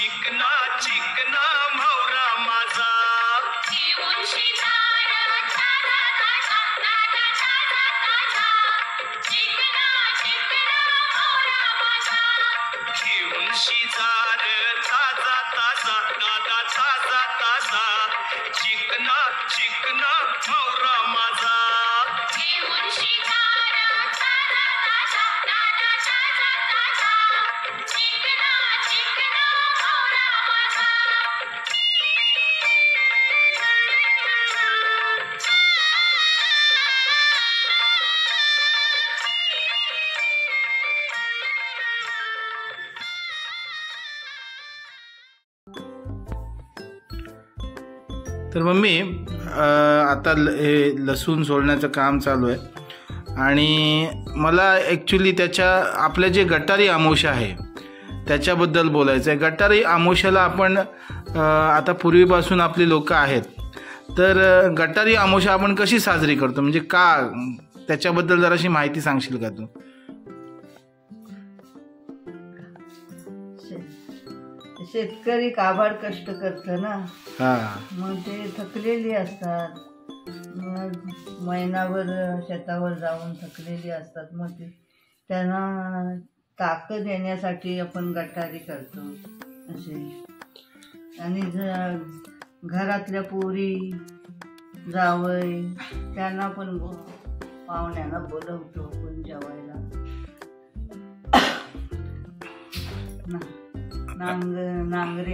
चिकना चिकना भवरा माझा घेऊन शितार ताजा ताजा ताजा ताजा ताजा चिकना चिकना भवरा माझा घेऊन शितार ताजा ताजा ताजा ताजा ताजा चिकना चिकना भवरा माझा घेऊन शितार ताजा ताजा ताजा ताजा ताजा चिकना चिकना भवरा माझा तर मम्मी आता हे लसूण सोलण्याचं काम चालू आहे आणि मला ॲक्च्युली आपल्या जे गटारी आमोशा आहे त्याच्याबद्दल बोलायचं आहे. गटारी आमोशाला आपण आता पूर्वीपासून आपली लोक आहेत, तर गटारी आमोशा आपण कशी साजरी करतो, म्हणजे का, त्याच्याबद्दल जराशी माहिती सांगशील का तू? शेतकरी काबाड कष्ट करतं ना, मग ते थकलेली असतात, मग महिनाभर शेतावर जाऊन थकलेली असतात, मग ते त्यांना ताकद येण्यासाठी आपण गटारी करतो असे. आणि घरातल्या पोरी जावई त्यांना पण पाहुण्यांना बोलवतो आपण जेवायला. नांगरे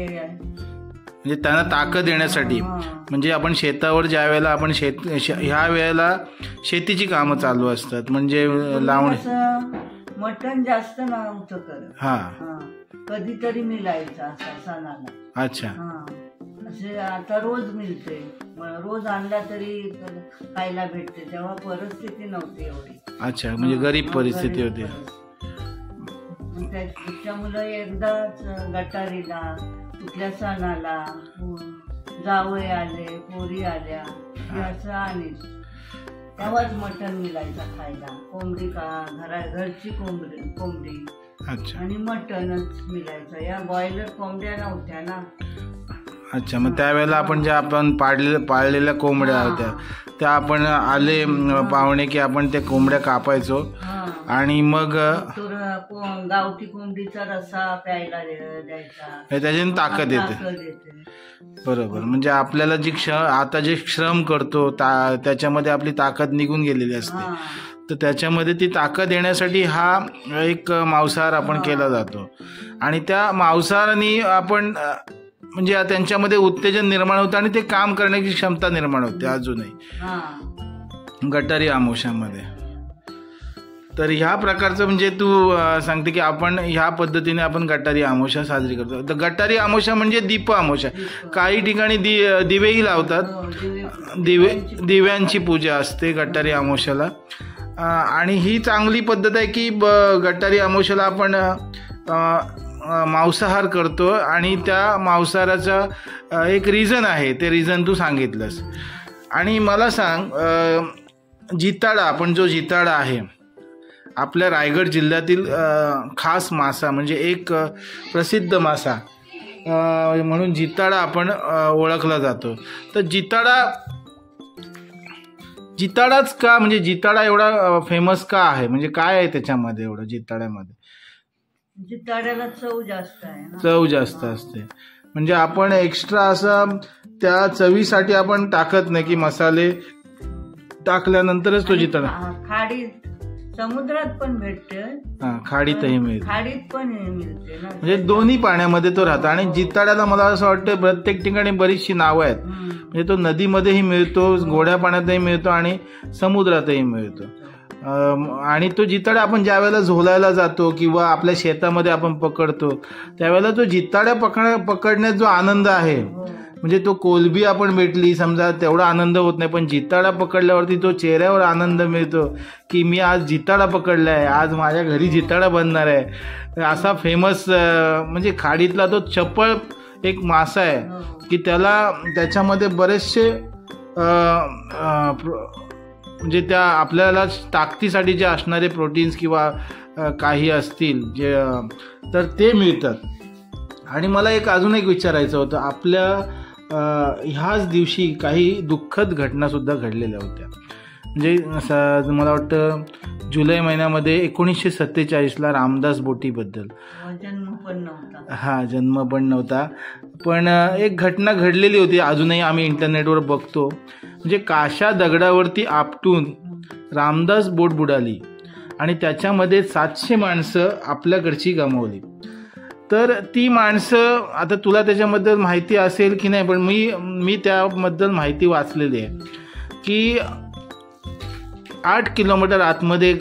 म्हणजे त्यांना ताकद येण्यासाठी, म्हणजे आपण शेतावर ज्या वेळेला आपण ह्या वेळेला शेतीची कामं चालू असतात, म्हणजे लावणे. मटण जास्त नव्हतं करत, कधीतरी मिळायचं असा सणाला. अच्छा. असे आता रोज मिळते, रोज आणला तरी खायला भेटते, तेव्हा परिस्थिती नव्हती एवढी. अच्छा, म्हणजे गरीब परिस्थिती होती. त्याच्यामुळे एकदाच गटारीला कुठल्या सणाला जावई आले, पोरी आल्या असं आणि तेव्हाच मटण मिळायचं खायला. कोंबडी घरची कोंबडी आणि मटणच मिळायचं. या बॉयलर कोंबड्या नव्हत्या ना. अच्छा, मग त्यावेळेला आपण ज्या आपण पाळलेल्या कोंबड्या होत्या त्या आपण आले पाहुणे की आपण त्या कोंबड्या कापायचो आणि मग गावठी कोंबडीचा रस्सा प्यायला द्यायचा, त्याच्याने ताकद येते. बरोबर, म्हणजे आपल्याला आता जे श्रम करतो त्याच्यामध्ये आपली ताकद निघून गेलेली असते, तर त्याच्यामध्ये ती ताकद येण्यासाठी हा एक मांसाहार आपण केला जातो. आणि त्या मांसाहाराने आपण म्हणजे त्यांच्यामध्ये उत्तेजन निर्माण होतं आणि ते काम करण्याची क्षमता निर्माण होते अजूनही गटारी आमोशामध्ये. तर ह्या प्रकारचं म्हणजे तू सांगते की आपण ह्या पद्धतीने आपण गटारी आमोशा साजरी करतो. तर गटारी आमोशा म्हणजे दीप आमोशा. काही ठिकाणी दिवेही लावतात, दिव्यांची पूजा असते गटारी आमोशाला. आणि ही चांगली पद्धत आहे की गटारी आमोशाला आपण मांसाहार करतो आणि त्या मांसाहाराचा एक रिझन आहे, ते रिझन तू सांगितलंस. आणि मला सांग, जिताडा, आपण जो जिताडा आहे आपल्या रायगड जिल्ह्यातील खास मासा, म्हणजे एक प्रसिद्ध मासा म्हणून जिताडा आपण ओळखला जातो. तर जिताडाच का, म्हणजे जिताडा एवढा फेमस का आहे, म्हणजे काय आहे त्याच्यामध्ये एवढं जिताड्यामध्ये? जिताड्याला चव जास्त आहे ना. चव जास्त असते, म्हणजे आपण एक्स्ट्रा असं त्या चवीसाठी आपण टाकत नाही की मसाले टाकल्यानंतरच तो जिताडा. खाडी समुद्रात पण भेटते, खाडीतही मिळते, खाडीत पण मिळते ना, म्हणजे दोन्ही पाण्यामध्ये तो राहतो. आणि जिताड्याला मला असं वाटतं प्रत्येक ठिकाणी बरीचशी नावं आहेत, म्हणजे तो नदीमध्येही मिळतो, गोड्या पाण्यातही मिळतो आणि समुद्रातही मिळतो. आणि तो जिताडा आपण ज्या वेळेला झोलायला जातो किंवा आपल्या शेतामध्ये आपण पकडतो त्यावेळेला तो जिताड्या पकडण्यात जो आनंद आहे, म्हणजे तो कोलबी आपण भेटली समजा तेवढा आनंद होत नाही, पण जिताडा पकडल्यावरती तो चेहऱ्यावर आनंद मिळतो की मी आज जिताडा पकडलाय, आज माझ्या घरी जिताडा बनणार आहे. असा फेमस म्हणजे खाडीतला तो चपळ एक मासा आहे की त्याच्यामध्ये बरेचसे म्हणजे त्या आपल्याला ताकदीसाठी जे असणारे प्रोटीन्स किंवा काही असतील जे तर ते मिळतात. आणि मला अजून एक विचारायचं होतं, आपल्या ह्याच दिवशी काही दुःखद घटनासुद्धा घडलेल्या होत्या. म्हणजे मला वाटतं जुलै महिन्यामध्ये 1947ला रामदास बोटीबद्दल जन्म पण नव्हता. हा, जन्म पण नव्हता, पण एक घटना घडलेली होती. अजूनही आम्ही इंटरनेटवर बघतो. म्हणजे काशा दगडावरती आपटून रामदास बोट बुडाली आणि त्याच्यामध्ये 700 माणसं आपल्याकडची गमावली. तर ती माणसं, आता तुला त्याच्याबद्दल माहिती असेल की नाही, पण मी त्याबद्दल माहिती वाचलेली आहे की 8 किलोमीटर आतमध्ये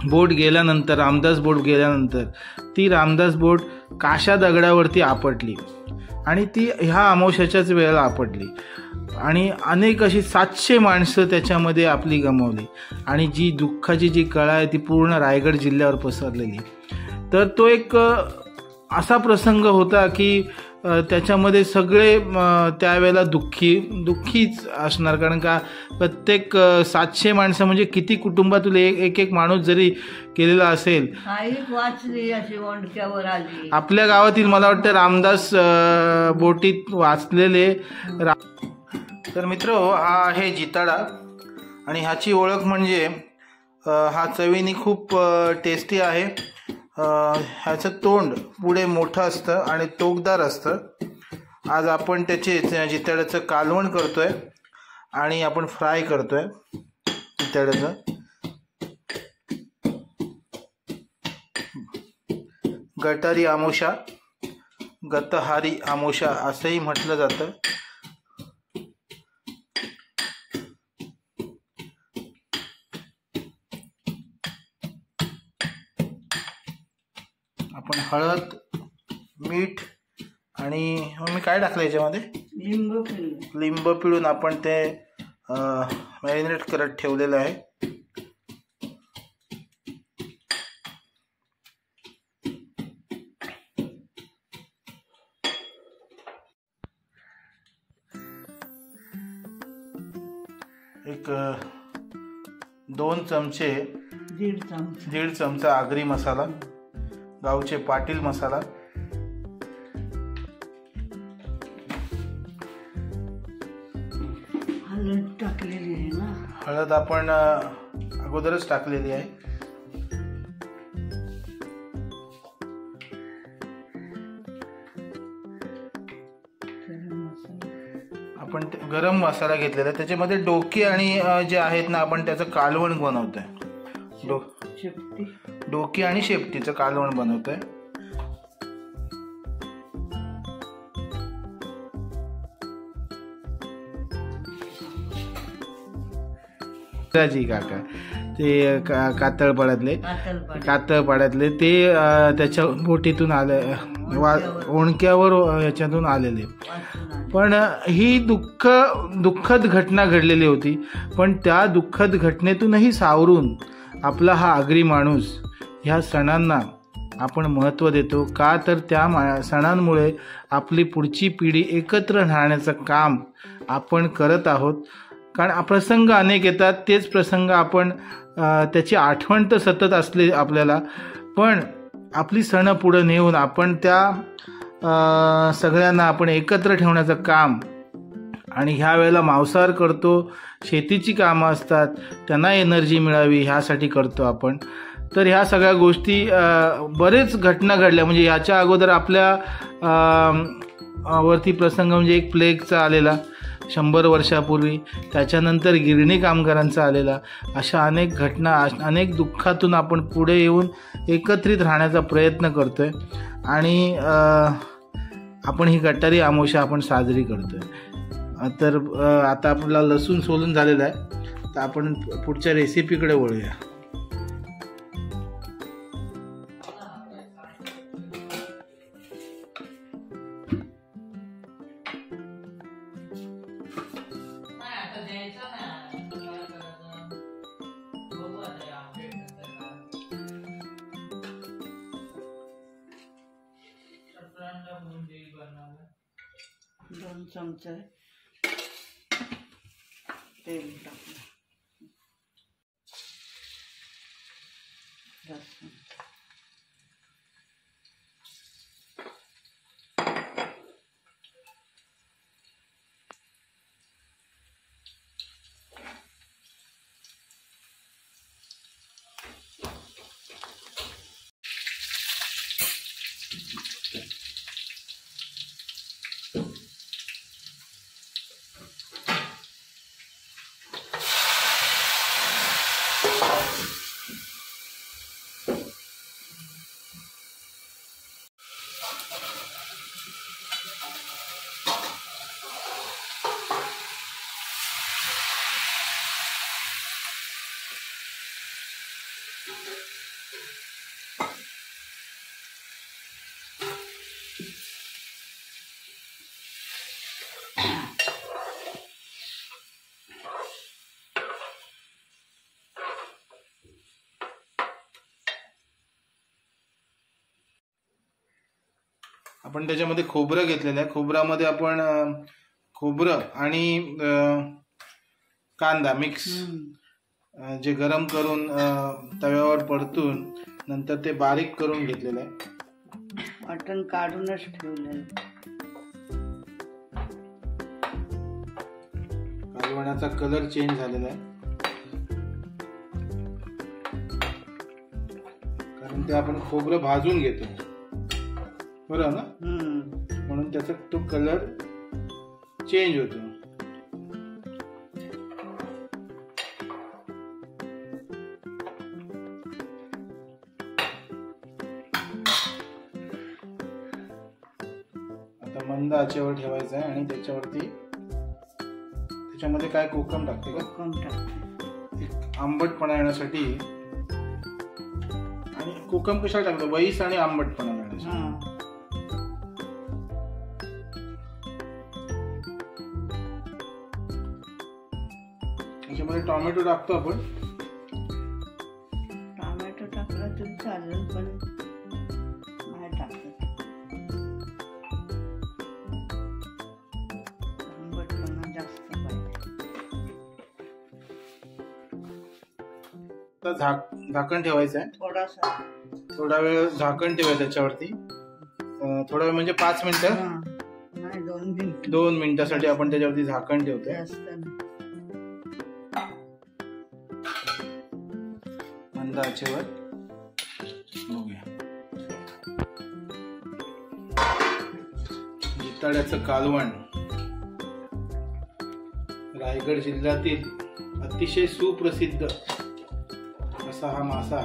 बोट गेल्यानंतर, रामदास बोट गेल्यानंतर ती रामदास बोट काशा दगडावरती आपटली आणि ती ह्या अमावस्याच्याच वेळेला आपटली आणि अनेक अशी 700 माणसं त्याच्यामध्ये आपली गमावली आणि जी दुःखाची जी कळा आहे ती पूर्ण रायगड जिल्ह्यावर पसरलेली. तर तो एक असा प्रसंग होता की त्याच्यामध्ये सगळे त्यावेळेला दुःखीच असणार, कारण का प्रत्येक 700 माणसं म्हणजे किती कुटुंबातून एक माणूस जरी केलेला असेल. वाचली अशी ओंडक्यावर आली. आपल्या गावातील मला वाटतं रामदास बोटीत वाचलेले. तर मित्र, हा आहे जिताडा आणि ह्याची ओळख म्हणजे हा चवीने खूप टेस्टी आहे. ह्याचं तोंड पुढे मोठं असतं आणि टोकदार असतं. आज आपण त्याचे जिताड्याचं कालवण करतोय आणि आपण फ्राय करतोय जिताड्याचं. गटारी आमोशा, गतहारी आमोशा असंही म्हटलं जातं. आपण हळद, मीठ आणि मी काय टाकलं याच्यामध्ये, लिंब पिळून आपण ते मॅरिनेट करत ठेवलेलं आहे. एक 2 चमचे, दीड चमचा आगरी मसाला, गावचे पाटील मसाला, हळद टाकलेली आहे ना. हळद आपण अगोदरच टाकलेली आहे. आपण गरम मसाला घेतलेला आहे, त्याच्यामध्ये डोके आणि जे आहेत ना, आपण त्याचं कालवण बनवतोय. डोकी आणि शेपटीचं कालवण बनवतोय. जी काका ते कातळपाड्यातले ते त्याच्या बोटीतून आले, ओणक्यावर याच्यातून आलेले. पण ही दुःखद घटना घडलेली होती. पण त्या दुःखद घटनेतूनही सावरून आपला हा आगरी माणूस ह्या सणांना आपण महत्त्व देतो. का तर त्या सणांमुळे आपली पुढची पिढी एकत्र राहण्याचं काम आपण करत आहोत. कारण प्रसंग अनेक येतात, तेच प्रसंग आपण त्याची आठवण तर सतत असले आपल्याला, पण आपली सणं पुढं नेऊन आपण त्या सगळ्यांना आपण एकत्र ठेवण्याचं काम. आणि ह्या वेळेला मांसाहार करतो, शेतीची कामं असतात, त्यांना एनर्जी मिळावी ह्यासाठी करतो आपण. तर ह्या सगळ्या गोष्टी बरेच घटना घडल्या. म्हणजे याच्या अगोदर आपल्या वरती प्रसंग म्हणजे एक प्लेगचा आलेला 100 वर्षापूर्वी, त्याच्यानंतर गिरणी कामगारांचा आलेला. अशा अनेक घटना, अनेक दुःखातून आपण पुढे येऊन एकत्रित राहण्याचा प्रयत्न करतोय आणि आपण ही गटारी अमावस्या आपण साजरी करतोय. तर आता आपला लसूण सोलून झालेला आहे, तर आपण पुढच्या रेसिपीकडे वळूया. दोन चमचे तेल टाकलं, लसूण, आपण त्याच्यामध्ये खोबरं घेतलेलं आहे. खोबऱ्यामध्ये आपण खोबरं आणि कांदा मिक्स जे गरम करून तव्यावर परतून नंतर ते बारीक करून घेतलेलं आहे. मटण काढूनच ठेवलंय. कालवणाचा कलर चेंज झालेला आहे कारण ते आपण खोबरं भाजून घेतो, बरोबर ना, म्हणून त्याचा तो कलर चेंज होतो. आता मंद आचेवर ठेवायचं आहे आणि त्याच्यामध्ये काय कोकम टाकते का? कोकम टाकते. एक आंबटपणा येण्यासाठी. आणि कोकम कशाला टाकतो? वईस आणि आंबटपणा येण्यासाठी. त्याच्यामध्ये टोमॅटो टाकतो आपण. टोमॅटो टाकला तरी चालेल पण नाही टाकत. आंबटपणा जास्त पाहिजे. झाकण ठेवायचं आहे. थोडा वेळ झाकण ठेवायचं त्याच्यावरती. थोडा वेळ म्हणजे 5 मिनिटं. नाही 2 मिनिट. 2 मिनिटासाठी आपण त्याच्यावरती झाकण ठेवतोय. मंद आचेवर बघूया. जिताड्याचं कालवण रायगड जिल्ह्यातील अतिशय सुप्रसिद्ध असा हा मासा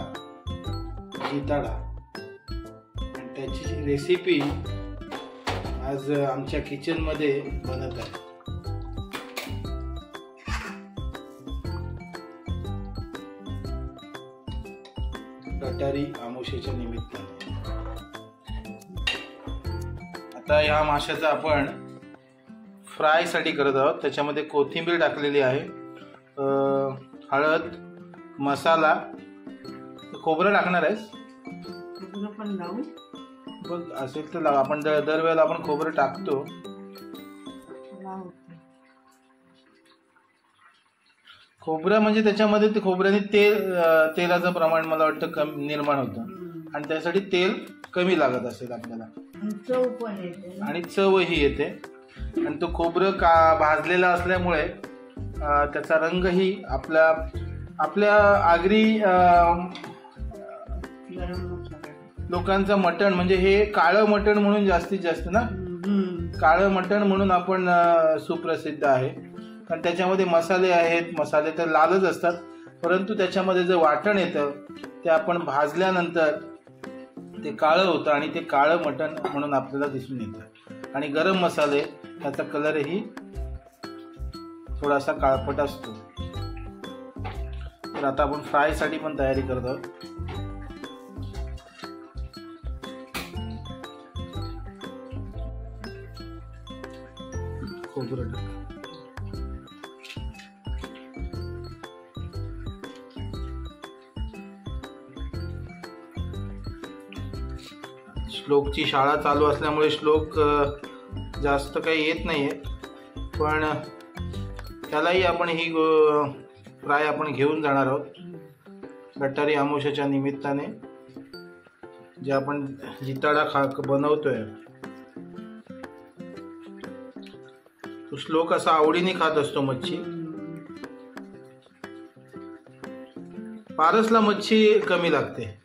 जिताडा. आणि त्याची रेसिपी आज आमच्या किचन मध्ये बनत आहे. गटारी आमोशेच्या निमित्ताने. आता या माशाचा आपण फ्राय साठी करत आहोत. त्याच्यामध्ये कोथिंबीर टाकलेली आहे, हळद, मसाला. खोबरं टाकणार आहेस? खोबरं पण लावू बघ, असेल तर लावा. आपण दरवेळेला आपण खोबरं टाकतो. खोबरं म्हणजे त्याच्यामध्ये ते खोबऱ्याने तेलाचं प्रमाण मला वाटतं कमी निर्माण होतं आणि त्यासाठी तेल कमी लागत असेल आपल्याला. चव पण येते आणि चवही येते. आणि तो खोबरं भाजलेला असल्यामुळे त्याचा रंगही आपल्या आगरी लोकांचं मटण म्हणजे हे काळं मटण म्हणून जास्तीत जास्त ना, काळं मटण म्हणून आपण सुप्रसिद्ध आहे. कारण त्याच्यामध्ये मसाले आहेत. मसाले तर लालच असतात, परंतु त्याच्यामध्ये जे वाटण येतं ते आपण भाजल्यानंतर ते काळं होतं आणि ते काळं मटण म्हणून आपल्याला दिसून येतं. आणि गरम मसाले त्याचा कलरही थोडासा काळपट असतो. तर आता आपण फ्राय साठी पण तयारी करत आहोत. खोबरं टाक. श्लोकची शाळा चालू असल्यामुळे श्लोक जास्त काही येत नाहीये, पण त्यालाही आपण ही फ्राय आपण घेऊन जाणार आहोत गटारी आमोशाच्या निमित्ताने. जे आपण जिताडा बनवतोय तो श्लोक असा आवडीने खात असतो मच्छी. पारसला मच्छी कमी लागते.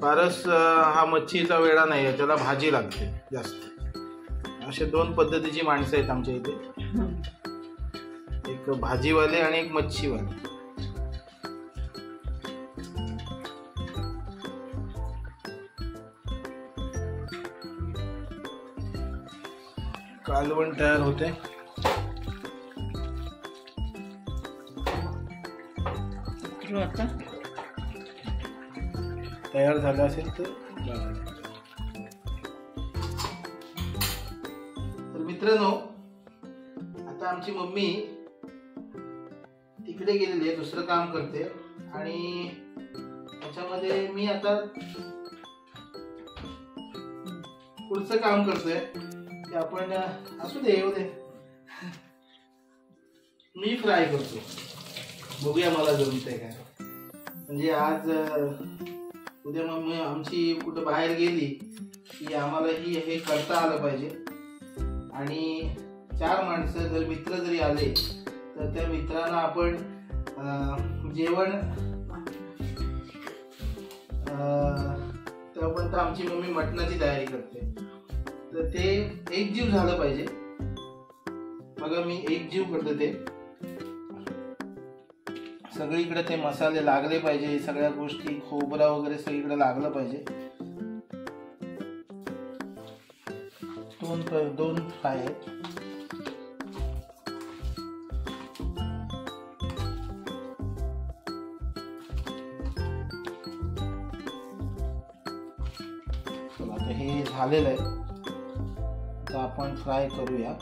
पारस हा मच्छीचा वेळा नाही आहे, त्याला भाजी लागते जास्त. असे 2 पद्धतीची माणसं आहेत आमच्या इथे, एक भाजीवाले आणि एक मच्छीवाले. कालवण तयार होते. तयार झालं असेल तर मित्रांनो, आता आमची मम्मी तिकडे गेलेली आहे, दुसरं काम करते. आणि त्याच्यामध्ये मी आता पुढचं काम करतोय की आपण असू दे येऊ दे, मी फ्राय करतो. बघूया मला जमतंय काय. म्हणजे आज उद्या मग आमची कुठं बाहेर गेली की आम्हाला हे करता आलं पाहिजे. आणि 4 माणसं जर मित्र जरी आले तर त्या मित्रांना आपण जेवण त्यापर्यंत आमची मम्मी मटणाची तयारी करते. तर ते एकजीव झालं पाहिजे. बघा मी एकजीव करतो. ते सगळीकडे ते मसाले लागले पाहिजे, सगळ्या गोष्टी खोबरा वगैरे सगळीकडे लागलं पाहिजे. 2 फ्राय आहेत. चला आता हे झालेलं आहे. तर आपण फ्राय करूया.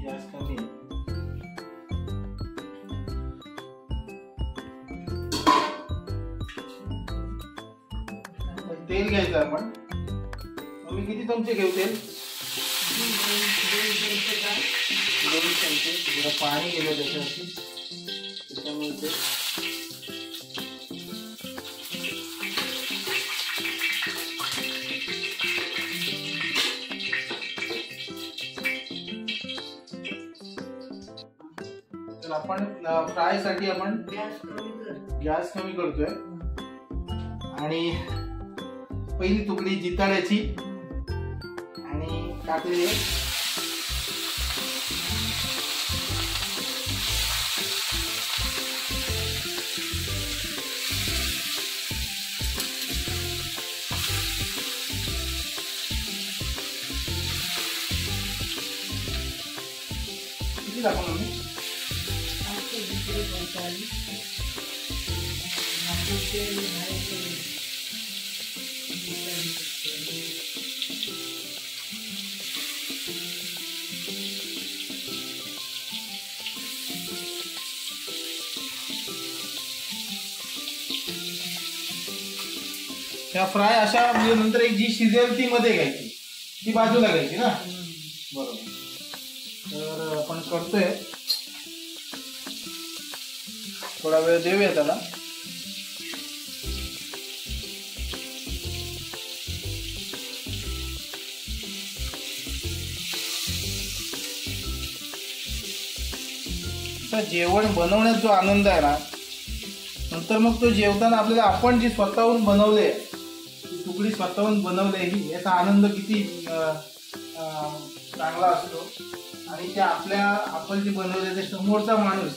गॅस कमी आहे. तेल घ्यायचं आपण. मी किती चमचे घेऊ तेल? 2 चमचे. जरा पाणी गेलं त्याच्यावरती, त्याच्यामुळे ते तर आपण फ्राय साठी आपण गॅस कमी करतोय. आणि पहिली तुकडी जिताड्याची आणि टाकली. किती टाकू मी? त्या फ्राय अशा म्हणजे नंतर एक जी शिजेल ती मध्ये घ्यायची, ती बाजूला घ्यायची ना. बरोबर. तर आपण करतोय. थोडा वेळ देऊया त्याला. जेवण बनवण्यात जो आनंद आहे ना, नंतर मग तो जेवताना आपल्याला आपण जी स्वतःहून बनवले, तुकडी स्वतःहून बनवले, ही याचा आनंद किती चांगला असतो. आणि त्या आपण जी बनवले ते समोरचा माणूस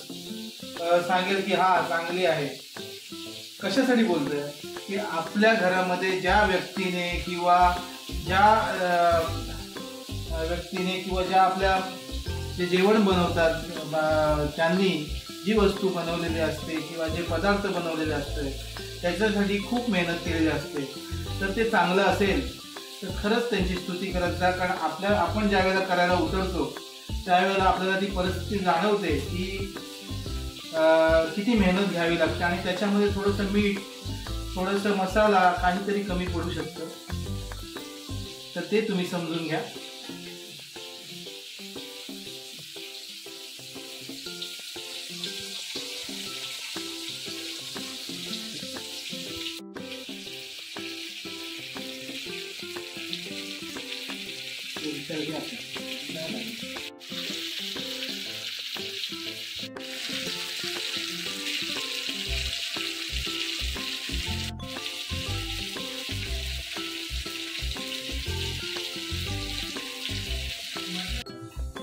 सांगेल की हा चांगली आहे. कशासाठी बोलतोय की आपल्या घरामध्ये ज्या व्यक्तीने किंवा ज्या आपल्या जे जेवण बनवतात त्यांनी जी वस्तू बनवलेली असते किंवा जे पदार्थ बनवलेले असते त्याच्यासाठी खूप मेहनत केलेली असते. तर ते चांगलं असेल तर खरंच त्यांची स्तुती करत जा. कारण आपण ज्या वेळेला करायला उतरतो त्यावेळेला आपल्याला ती परिस्थिती जाणवते की किती मेहनत घ्यावी लागते. आणि त्याच्यामध्ये थोडंसं मीठ, थोडंसं मसाला काहीतरी कमी पडू शकतं. तर ते तुम्ही समजून घ्या.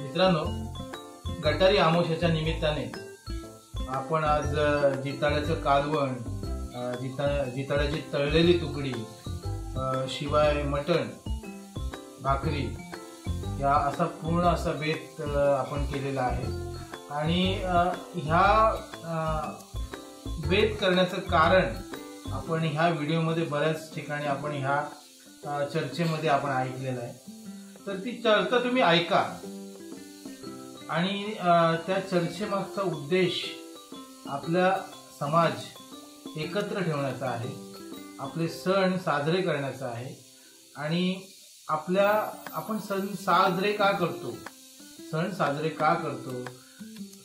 मित्रांनो, गटारी अमावस्येच्या निमित्ताने आपण आज जिताड्याचं कालवण, जिताड्याची तळलेली तुकडी, शिवाय मटण, भाकरी या असा पूर्ण असा बेत आपण केलेला आहे. आणि ह्या बेत करण्याचं कारण आपण ह्या व्हिडिओमध्ये बऱ्याच ठिकाणी आपण ह्या चर्चेमध्ये आपण ऐकलेलं आहे. तर ती चर्चा तुम्ही ऐका आणि त्या चर्चेमागचा उद्देश आपला समाज एकत्र ठेवण्याचा आहे, आपले सण साजरे करण्याचा आहे. आणि आपण सण साजरे का करतो, सण साजरे का करतो,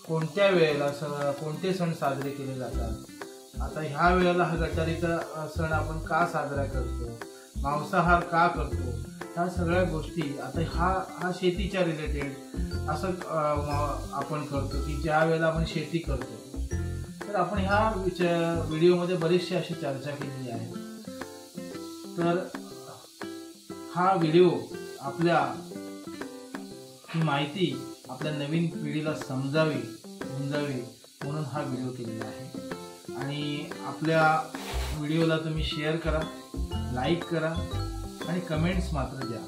कोणत्या वेळेला कोणते सण साजरे केले जातात. आता ह्या वेळेला हा गटारीचा सण आपण का साजरा करतो, मांसाहार का करतो, ह्या सगळ्या गोष्टी आता हा शेतीच्या रिलेटेड असं आपण करतो की ज्या वेळेला आपण शेती करतो. तर आपण ह्या व्हिडिओमध्ये बरीचशी अशी चर्चा केलेली आहे. तर हा व्हिडिओ ही माहिती आपल्या नवीन पिढीला समजावी म्हणून हा व्हिडिओ केलेला आहे. आणि आपल्या व्हिडिओला तुम्ही शेअर करा, लाईक करा आणि कमेंट्स मात्र द्या.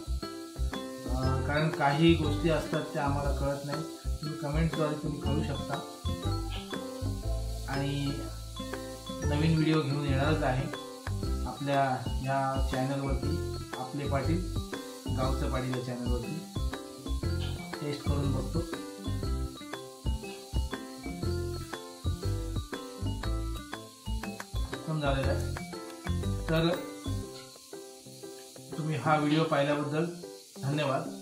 कारण काही गोष्टी असतात त्या आम्हाला कळत नाही, तुम्ही कमेंट्सद्वारे तुम्ही कळू शकता. आणि नवीन व्हिडिओ घेऊन येणारच आहे आपल्या या चॅनलवरती, आपले पाटील गावचं पाटील या चॅनलवरती. टेस्ट करून बघतो. उत्तम झालेला आहे. तर तुम्ही हा व्हिडिओ पाहिल्याबद्दल धन्यवाद.